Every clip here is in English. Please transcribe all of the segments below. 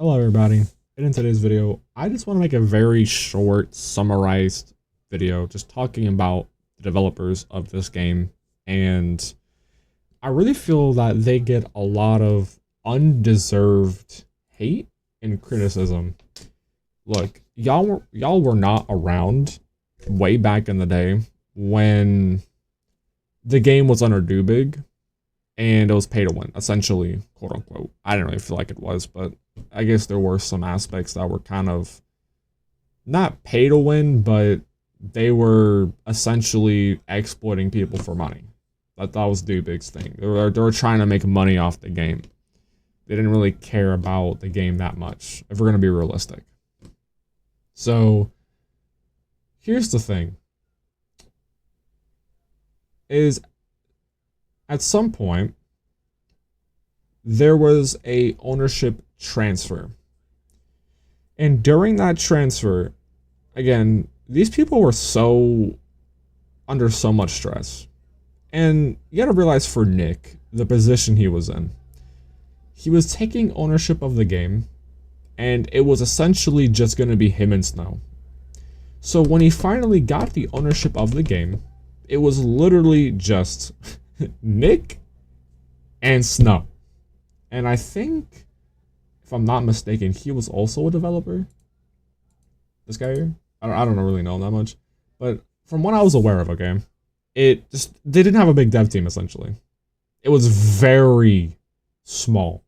Hello everybody, and in today's video, I just want to make a very short, summarized video just talking about the developers of this game, and I really feel that they get a lot of undeserved hate and criticism. Look, y'all were not around way back in the day when the game was under do big and it was pay to win, essentially, quote unquote. I didn't really feel like it was, but I guess there were some aspects that were kind of not pay to win, but they were essentially exploiting people for money. That was do big's thing. They were trying to make money off the game. They didn't really care about the game that much, if we're gonna be realistic. So here's the thing. Is at some point there was a ownership transfer. And during that transfer, again, these people were under so much stress. And you gotta realize for Nick, the position he was in, he was taking ownership of the game, and it was essentially just gonna be him and Snow. So when he finally got the ownership of the game, it was literally just Nick and Snow. And I think, if I'm not mistaken, he was also a developer. This guy here? I don't really know that much. But from what I was aware of, okay, they didn't have a big dev team, essentially. It was very small.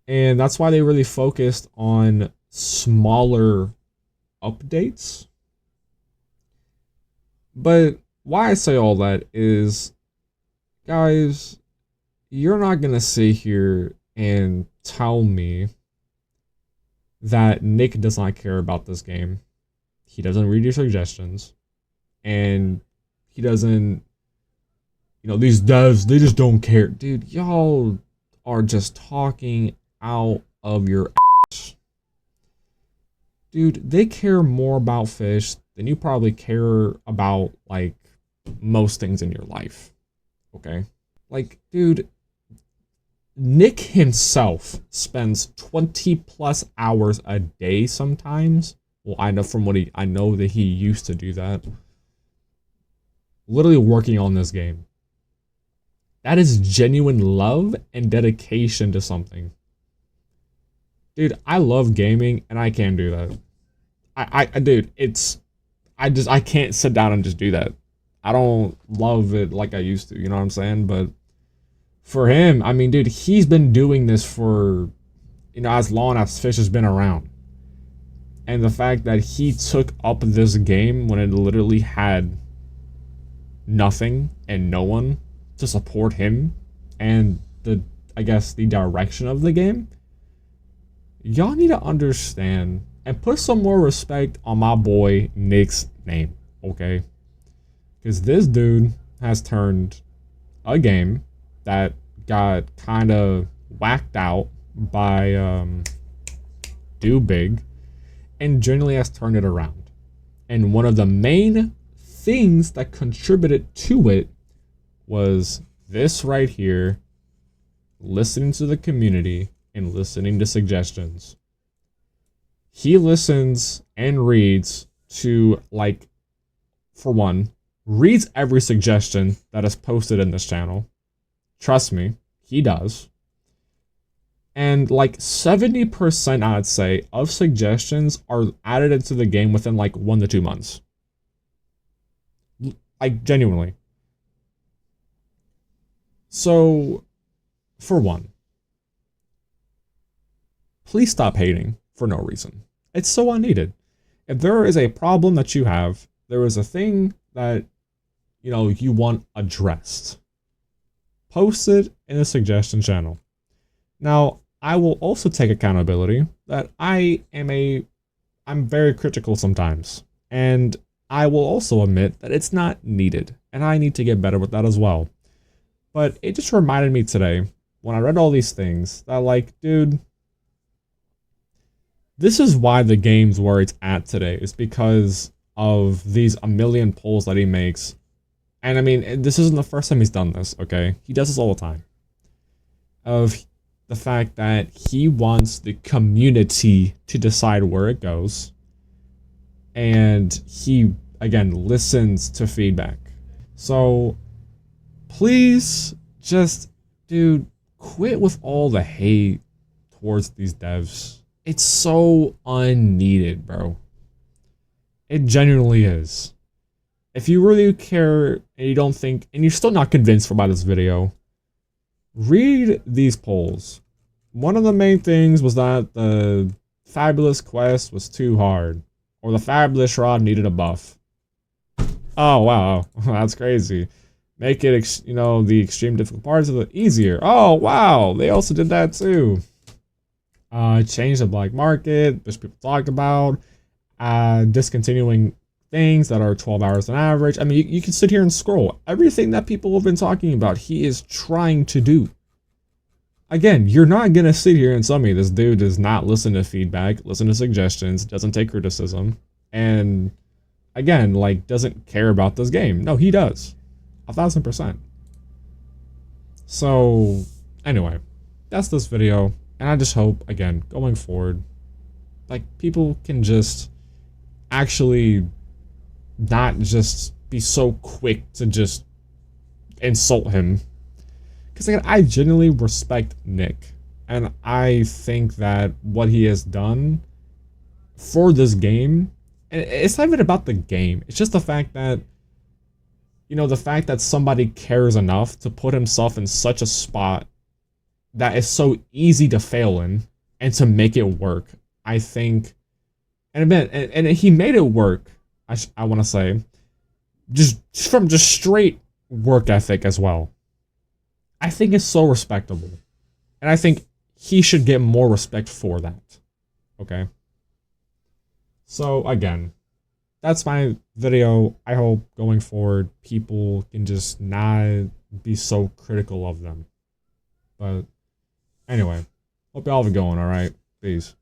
And that's why they really focused on smaller updates. But why I say all that is, guys, you're not gonna sit here and tell me that Nick does not care about this game. He doesn't read your suggestions, and he doesn't, these devs, they just don't care. Dude, y'all are just talking out of your ass. Dude, they care more about Fisch than you probably care about, like, most things in your life. Okay? Like, dude, Nick himself spends 20 plus hours a day sometimes. Well, I know I know that he used to do that. Literally working on this game. That is genuine love and dedication to something. Dude, I love gaming and I can't do that. Dude, I can't sit down and just do that. I don't love it like I used to, you know what I'm saying? But for him, I mean, dude, he's been doing this for, as long as Fisch has been around. And the fact that he took up this game when it literally had nothing and no one to support him and the direction of the game, y'all need to understand and put some more respect on my boy Nick's name, okay? Because this dude has turned a game that got kind of whacked out by Do Big and generally has turned it around. And one of the main things that contributed to it was this right here, listening to the community and listening to suggestions. He listens and reads to, like, for one, reads every suggestion that is posted in this channel. Trust me, he does. And like 70%, I'd say, of suggestions are added into the game within like 1 to 2 months. Like, genuinely. So, for one, please stop hating for no reason. It's so unneeded. If there is a problem that you have, there is a thing that, you want addressed, post it in the suggestion channel. Now, I will also take accountability that I'm very critical sometimes. And I will also admit that it's not needed. And I need to get better with that as well. But it just reminded me today, when I read all these things, that, like, dude, this is why the game's where it's at today. Is because of these a million polls that he makes. And I mean, this isn't the first time he's done this, okay? He does this all the time. the fact that he wants the community to decide where it goes. And he, again, listens to feedback. So please just, dude, quit with all the hate towards these devs. It's so unneeded, bro. It genuinely is. If you really care and you don't think, and you're still not convinced about this video, read these polls. One of the main things was that the Fabulous quest was too hard, or the Fabulous rod needed a buff. Oh wow, that's crazy. Make it, you know, the extreme difficult parts of it easier. Oh wow, they also did that too. Change the black market, which people talk about. Discontinuing things that are 12 hours on average. I mean, you can sit here and scroll. Everything that people have been talking about, he is trying to do. Again, you're not going to sit here and tell me this dude does not listen to feedback, listen to suggestions, doesn't take criticism, and again, like, doesn't care about this game. No, he does. 1000%. So, anyway, that's this video. And I just hope, again, going forward, like, people can just actually not just be so quick to just insult him. Because, again, I genuinely respect Nick. And I think that what he has done for this game, and it's not even about the game. It's just the fact that, you know, the fact that somebody cares enough to put himself in such a spot that is so easy to fail in and to make it work. I think, and he made it work. I want to say, just from just straight work ethic as well. I think it's so respectable, and I think he should get more respect for that. Okay. So again, that's my video. I hope going forward people can just not be so critical of them. But anyway, hope y'all have it going, alright? Peace.